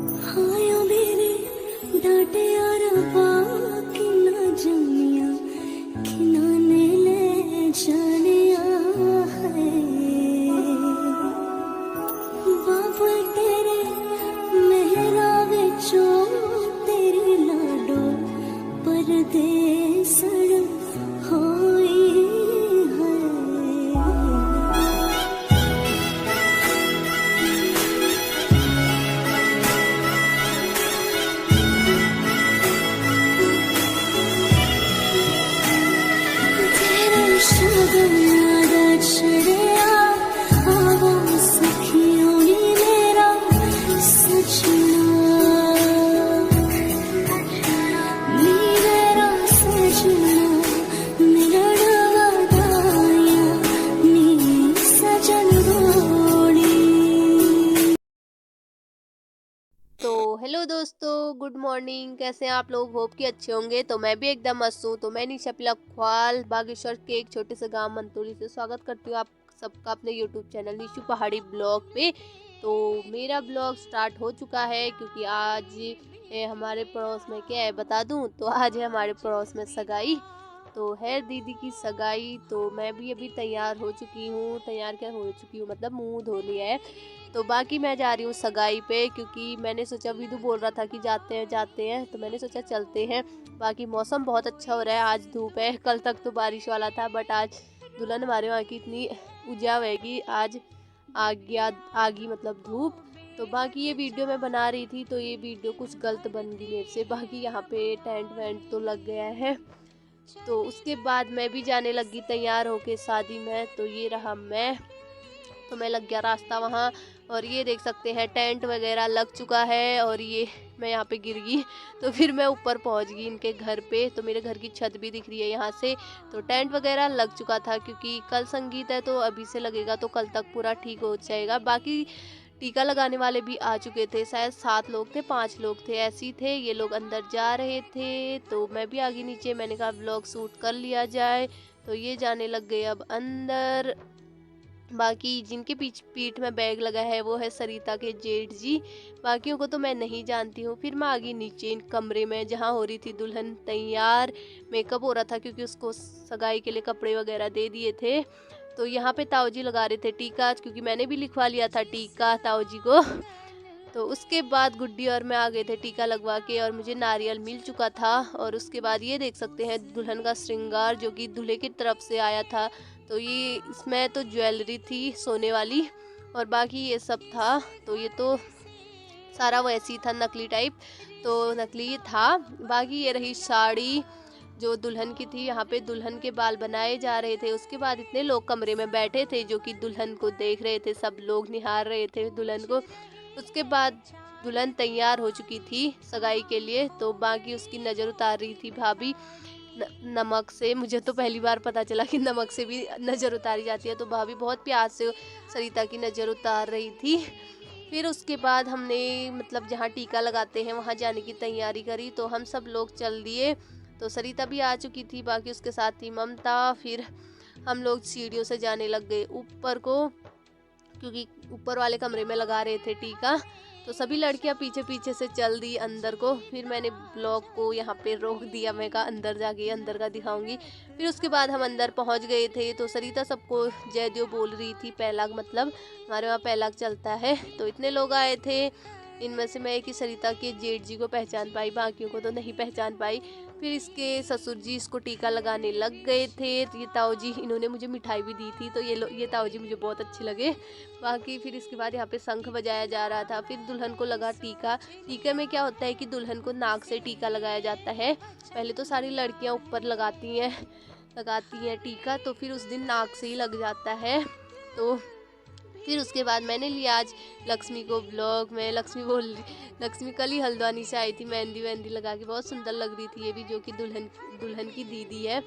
हाया मेरे डांटे और बाकी ना जमिया किनाने ले जानिया है बाबा तेरे मेहरा विचों तेरी लाडो परदेसड़ होई है। तेरे शगन याद छड़िया आवा सखियों नी मेरा सजना नी मेरा सजना मेरा डगदाया नी सजन गोड़ी। तो हेलो दोस्तों, गुड मॉर्निंग। कैसे हैं आप लोग? होप कि अच्छे होंगे। तो मैं भी एकदम मस्त हूँ। तो मैं निशा पिलखवाल बागेश्वर के एक छोटे से गांव मंतूरी से स्वागत करती हूँ आप सबका अपने यूट्यूब चैनल निशु पहाड़ी ब्लॉग पे। तो मेरा ब्लॉग स्टार्ट हो चुका है क्योंकि आज हमारे पड़ोस में क्या है बता दूँ। तो आज है हमारे पड़ोस में सगाई, तो है दीदी की सगाई। तो मैं भी अभी तैयार हो चुकी हूँ। तैयार क्या हो चुकी हूँ मतलब मुंह धो लिया है। तो बाकी मैं जा रही हूँ सगाई पे क्योंकि मैंने सोचा, विदु बोल रहा था कि जाते हैं तो मैंने सोचा चलते हैं। बाकी मौसम बहुत अच्छा हो रहा है, आज धूप है। कल तक तो बारिश वाला था बट आज दुल्हन हमारे वहाँ की इतनी उजाव है कि आज आगी मतलब धूप। तो बाकी ये वीडियो मैं बना रही थी तो ये वीडियो कुछ गलत बन गई मेरे से। बाकी यहाँ पे टेंट वेंट तो लग गया है। तो उसके बाद मैं भी जाने लगी तैयार होके शादी में। तो ये रहा मैं लग गया रास्ता वहाँ। और ये देख सकते हैं टेंट वगैरह लग चुका है और ये मैं यहाँ पे गिर गई। तो फिर मैं ऊपर पहुँच गई इनके घर पे। तो मेरे घर की छत भी दिख रही है यहाँ से। तो टेंट वगैरह लग चुका था क्योंकि कल संगीत है तो अभी से लगेगा तो कल तक पूरा ठीक हो जाएगा। बाकी टीका लगाने वाले भी आ चुके थे, शायद 7 लोग थे 5 लोग थे ऐसे ही थे। ये लोग अंदर जा रहे थे तो मैं भी आगे नीचे, मैंने कहा व्लॉग शूट कर लिया जाए। तो ये जाने लग गए अब अंदर। बाकी जिनके पीठ में बैग लगा है वो है सरिता के जेठ जी। बाकियों को तो मैं नहीं जानती हूँ। फिर मैं आ गई नीचे इन कमरे में जहाँ हो रही थी दुल्हन तैयार। मेकअप हो रहा था क्योंकि उसको सगाई के लिए कपड़े वगैरह दे दिए थे। तो यहाँ पे ताऊ जी लगा रहे थे टीका क्योंकि मैंने भी लिखवा लिया था टीका ताऊ जी को। तो उसके बाद गुड्डी और मैं आ गए थे टीका लगवा के और मुझे नारियल मिल चुका था। और उसके बाद ये देख सकते हैं दुल्हन का श्रृंगार जो कि दूल्हे की तरफ से आया था। तो ये इसमें तो ज्वेलरी थी सोने वाली और बाकी ये सब था। तो ये तो सारा वैसी था, नकली टाइप, तो नकली था। बाकी ये रही साड़ी जो दुल्हन की थी। यहाँ पे दुल्हन के बाल बनाए जा रहे थे। उसके बाद इतने लोग कमरे में बैठे थे जो कि दुल्हन को देख रहे थे, सब लोग निहार रहे थे दुल्हन को। उसके बाद दुल्हन तैयार हो चुकी थी सगाई के लिए। तो बाकी उसकी नज़र उतार रही थी भाभी नमक से। मुझे तो पहली बार पता चला कि नमक से भी नज़र उतारी जाती है। तो भाभी बहुत प्यार से सरिता की नज़र उतार रही थी। फिर उसके बाद हमने मतलब जहाँ टीका लगाते हैं वहाँ जाने की तैयारी करी। तो हम सब लोग चल दिए। तो सरिता भी आ चुकी थी, बाकी उसके साथ थी ममता। फिर हम लोग सीढ़ियों से जाने लग गए ऊपर को क्योंकि ऊपर वाले कमरे में लगा रहे थे टीका। तो सभी लड़कियां पीछे पीछे से चल दी अंदर को। फिर मैंने ब्लॉग को यहाँ पे रोक दिया, मैं कहा अंदर जाके अंदर का दिखाऊंगी। फिर उसके बाद हम अंदर पहुँच गए थे। तो सरिता सबको जय देव बोल रही थी, पैलाग मतलब हमारे वहाँ पैलाग चलता है। तो इतने लोग आए थे, इनमें से मैं एक ही सरिता के जेठ जी को पहचान पाई, बाकियों को तो नहीं पहचान पाई। फिर इसके ससुर जी इसको टीका लगाने लग गए थे। तो ये ताऊ जी, इन्होंने मुझे मिठाई भी दी थी। तो ये ताऊ जी मुझे बहुत अच्छे लगे। बाकी फिर इसके बाद यहाँ पे शंख बजाया जा रहा था। फिर दुल्हन को लगा टीका। टीके में क्या होता है कि दुल्हन को नाक से टीका लगाया जाता है। पहले तो सारी लड़कियाँ ऊपर लगाती हैं टीका, तो फिर उस दिन नाक से ही लग जाता है। तो फिर उसके बाद मैंने लिया आज लक्ष्मी को ब्लॉग में। लक्ष्मी कल ही हल्द्वानी से आई थी, मेहंदी वेंदी लगा के बहुत सुंदर लग रही थी ये भी, जो कि दुल्हन की दीदी है।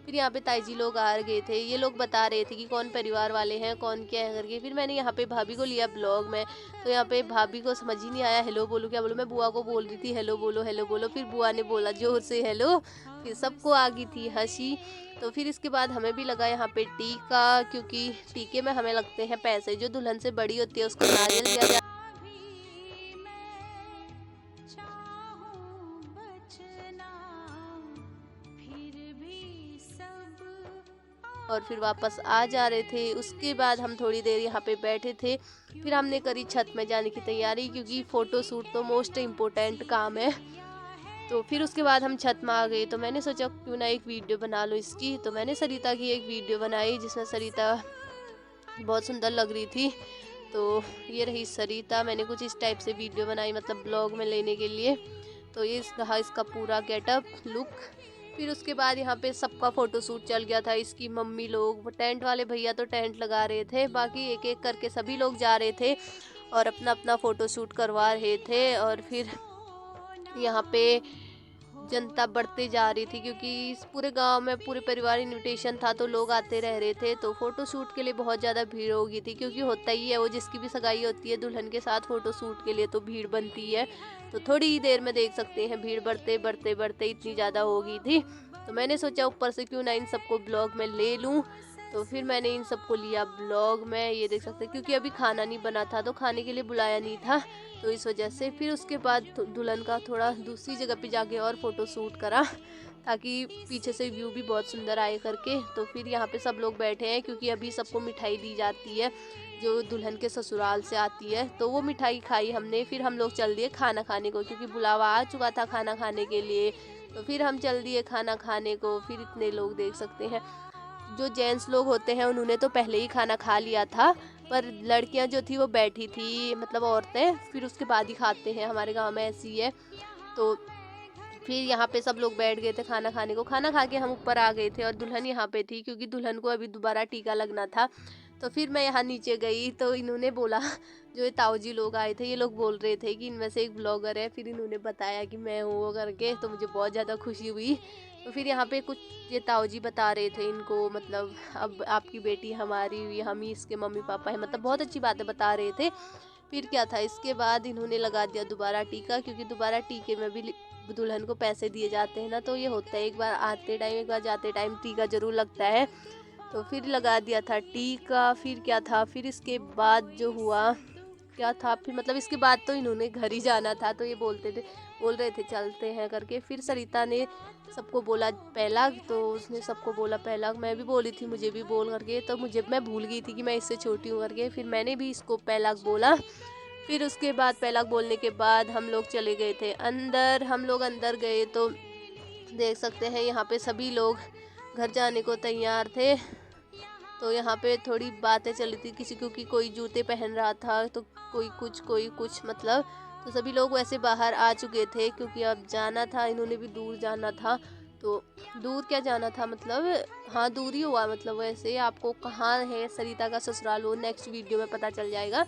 फिर यहाँ पे ताई जी लोग आ गए थे। ये लोग बता रहे थे कि कौन परिवार वाले हैं, कौन क्या है करके। फिर मैंने यहाँ पे भाभी को लिया ब्लॉग में। तो यहाँ पे भाभी को समझ ही नहीं आया हेलो बोलूँ क्या बोलूँ। मैं बुआ को बोल रही थी हेलो बोलो। फिर बुआ ने बोला जोर से हेलो। फिर सबको आ गई थी हंसी। तो फिर इसके बाद हमें भी लगा यहाँ पे टीका, क्योंकि टीके में हमें लगते हैं पैसे। जो दुल्हन से बड़ी होती है उसको नारियल दिया जाता है। और फिर वापस आ जा रहे थे। उसके बाद हम थोड़ी देर यहाँ पे बैठे थे, फिर हमने करी छत में जाने की तैयारी, क्योंकि फ़ोटो शूट तो मोस्ट इम्पोर्टेंट काम है। तो फिर उसके बाद हम छत में आ गए, तो मैंने सोचा क्यों ना एक वीडियो बना लो इसकी। तो मैंने सरिता की एक वीडियो बनाई जिसमें सरिता बहुत सुंदर लग रही थी। तो ये रही सरिता, मैंने कुछ इस टाइप से वीडियो बनाई, मतलब ब्लॉग में लेने के लिए। तो ये रहा इसका पूरा गेटअप लुक। फिर उसके बाद यहाँ पे सबका फ़ोटो शूट चल गया था। इसकी मम्मी लोग, वो टेंट वाले भैया तो टेंट लगा रहे थे, बाकी एक एक करके सभी लोग जा रहे थे और अपना अपना फ़ोटो शूट करवा रहे थे। और फिर यहाँ पे जनता बढ़ते जा रही थी, क्योंकि इस पूरे गांव में पूरे परिवार इनविटेशन था, तो लोग आते रह रहे थे। तो फ़ोटो शूट के लिए बहुत ज़्यादा भीड़ हो गई थी, क्योंकि होता ही है, वो जिसकी भी सगाई होती है दुल्हन के साथ फ़ोटो शूट के लिए तो भीड़ बनती है। तो थोड़ी ही देर में देख सकते हैं भीड़ बढ़ते बढ़ते बढ़ते इतनी ज़्यादा हो गई थी। तो मैंने सोचा ऊपर से क्यों ना इन सबको ब्लॉग में ले लूँ। तो फिर मैंने इन सबको लिया ब्लॉग में, ये देख सकते हैं, क्योंकि अभी खाना नहीं बना था तो खाने के लिए बुलाया नहीं था, तो इस वजह से। फिर उसके बाद दुल्हन का थोड़ा दूसरी जगह पे जाके और फ़ोटो शूट करा, ताकि पीछे से व्यू भी बहुत सुंदर आए करके। तो फिर यहाँ पे सब लोग बैठे हैं, क्योंकि अभी सबको मिठाई दी जाती है जो दुल्हन के ससुराल से आती है। तो वो मिठाई खाई हमने, फिर हम लोग चल दिए खाना खाने को, क्योंकि बुलावा आ चुका था खाना खाने के लिए। तो फिर हम चल दिए खाना खाने को। फिर इतने लोग देख सकते हैं, जो जेंट्स लोग होते हैं उन्होंने तो पहले ही खाना खा लिया था, पर लड़कियां जो थी वो बैठी थी, मतलब औरतें, फिर उसके बाद ही खाते हैं, हमारे गांव में ऐसी है। तो फिर यहाँ पे सब लोग बैठ गए थे खाना खाने को। खाना खा के हम ऊपर आ गए थे और दुल्हन यहाँ पे थी, क्योंकि दुल्हन को अभी दोबारा टीका लगना था। तो फिर मैं यहाँ नीचे गई, तो इन्होंने बोला, जो ये ताऊ जी लोग आए थे, ये लोग बोल रहे थे कि इनमें से एक ब्लॉगर है। फिर इन्होंने बताया कि मैं हूँ वो करके, तो मुझे बहुत ज़्यादा खुशी हुई। तो फिर यहाँ पे कुछ ये ताऊ जी बता रहे थे इनको, मतलब अब आपकी बेटी हमारी हुई, हम ही इसके मम्मी पापा हैं, मतलब बहुत अच्छी बातें बता रहे थे। फिर क्या था, इसके बाद इन्होंने लगा दिया दोबारा टीका, क्योंकि दोबारा टीके में भी दुल्हन को पैसे दिए जाते हैं ना, तो ये होता है एक बार आते टाइम एक बार जाते टाइम टीका जरूर लगता है। तो फिर लगा दिया था टीका। फिर क्या था, फिर इसके बाद जो हुआ क्या था, फिर मतलब इसके बाद तो इन्होंने घर ही जाना था, तो ये बोल रहे थे चलते हैं करके। फिर सरिता ने सबको बोला पैलाग, तो उसने सबको बोला पैलाग, मैं भी बोली थी मुझे भी बोल करके, तो मैं भूल गई थी कि मैं इससे छोटी हूँ करके, फिर मैंने भी इसको पैलाग बोला। फिर उसके बाद पैलाग बोलने के बाद हम लोग चले गए थे अंदर। हम लोग अंदर गए तो देख सकते हैं यहाँ पे सभी लोग घर जाने को तैयार थे। तो यहाँ पे थोड़ी बातें चल रही थी, किसी को कि कोई जूते पहन रहा था, तो कोई कुछ मतलब। तो सभी लोग वैसे बाहर आ चुके थे, क्योंकि अब जाना था, इन्होंने भी दूर जाना था। तो दूर क्या जाना था, मतलब हाँ दूर ही हुआ, मतलब वैसे आपको कहाँ है सरिता का ससुराल वो नेक्स्ट वीडियो में पता चल जाएगा।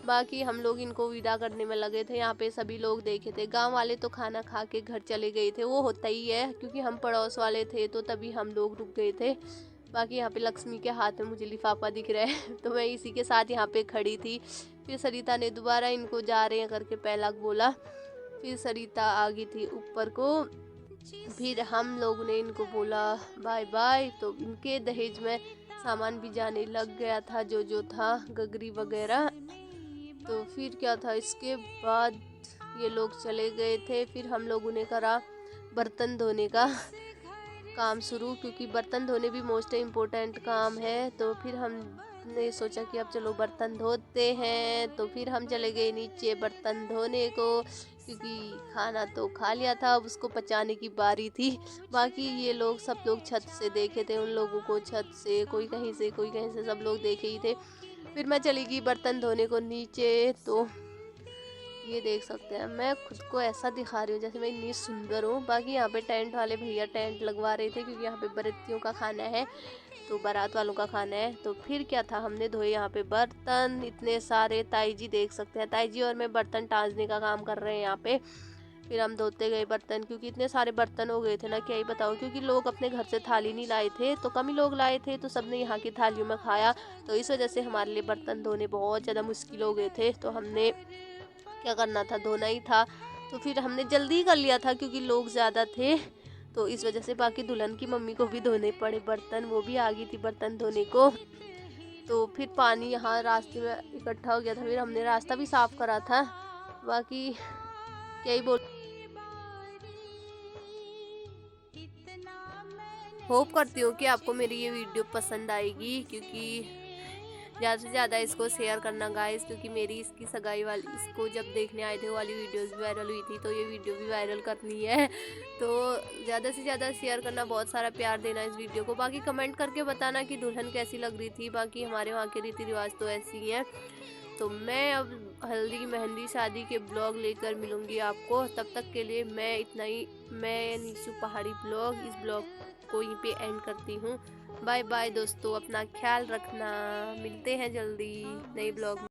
बाकी हम लोग इनको विदा करने में लगे थे। यहाँ पे सभी लोग देखे थे, गांव वाले तो खाना खा के घर चले गए थे, वो होता ही है, क्योंकि हम पड़ोस वाले थे तो तभी हम लोग रुक गए थे। बाकी यहाँ पे लक्ष्मी के हाथ में मुझे लिफाफा दिख रहा है तो मैं इसी के साथ यहाँ पे खड़ी थी। फिर सरिता ने दोबारा इनको जा रहे हैं करके पैलाग बोला। फिर सरिता आ गई थी ऊपर को। फिर हम लोग ने इनको बोला बाय बाय। तो इनके दहेज में सामान भी जाने लग गया था, जो था गगरी वगैरह। तो फिर क्या था, इसके बाद ये लोग चले गए थे। फिर हम लोगों ने करा बर्तन धोने का काम शुरू, क्योंकि बर्तन धोने भी मोस्ट इम्पोर्टेंट काम है। तो फिर हमने सोचा कि अब चलो बर्तन धोते हैं। तो फिर हम चले गए नीचे बर्तन धोने को, क्योंकि खाना तो खा लिया था, अब उसको पचाने की बारी थी। बाकी ये लोग सब लोग छत से देखे थे, उन लोगों को छत से, कोई कहीं से कोई कहीं से, सब लोग देखे ही थे। फिर मैं चली गई बर्तन धोने को नीचे। तो ये देख सकते हैं, मैं खुद को ऐसा दिखा रही हूँ जैसे मैं इतनी सुंदर हूँ। बाकी यहाँ पे टेंट वाले भैया टेंट लगवा रहे थे, क्योंकि यहाँ पे बरातियों का खाना है, तो बारात वालों का खाना है। तो फिर क्या था, हमने धोए यहाँ पे बर्तन इतने सारे। ताई जी देख सकते हैं, ताई जी और मैं बर्तन टाँजने का काम कर रहे हैं यहाँ पे। फिर हम धोते गए बर्तन, क्योंकि इतने सारे बर्तन हो गए थे ना, क्या ही बताऊँ, क्योंकि लोग अपने घर से थाली नहीं लाए थे, तो कम ही लोग लाए थे, तो सबने यहाँ की थालियों में खाया। तो इस वजह से हमारे लिए बर्तन धोने बहुत ज़्यादा मुश्किल हो गए थे। तो हमने क्या करना था, धोना ही था। तो फिर हमने जल्दी कर लिया था, क्योंकि लोग ज़्यादा थे, तो इस वजह से। बाकी दुल्हन की मम्मी को भी धोने पड़े बर्तन, वो भी आ गई थी बर्तन धोने को। तो फिर पानी यहाँ रास्ते में इकट्ठा हो गया था, फिर हमने रास्ता भी साफ़ करा था। बाकी क्या ही बोल होप करती हूँ कि आपको मेरी ये वीडियो पसंद आएगी, क्योंकि ज़्यादा से ज़्यादा इसको शेयर करना गाइस, क्योंकि मेरी इसकी सगाई वाली, इसको जब देखने आए थे वो वाली वीडियोस भी वायरल हुई थी, तो ये वीडियो भी वायरल करनी है। तो ज़्यादा से ज़्यादा शेयर करना, बहुत सारा प्यार देना इस वीडियो को। बाकी कमेंट करके बताना कि दुल्हन कैसी लग रही थी। बाकी हमारे वहाँ के रीति रिवाज तो ऐसे ही हैं। तो मैं अब हल्दी मेहंदी शादी के ब्लॉग लेकर मिलूँगी आपको। तब तक के लिए मैं इतना ही, मैं नीशू पहाड़ी ब्लॉग इस ब्लॉग को यहीं पे एंड करती हूँ। बाय बाय दोस्तों, अपना ख्याल रखना, मिलते हैं जल्दी नए ब्लॉग में।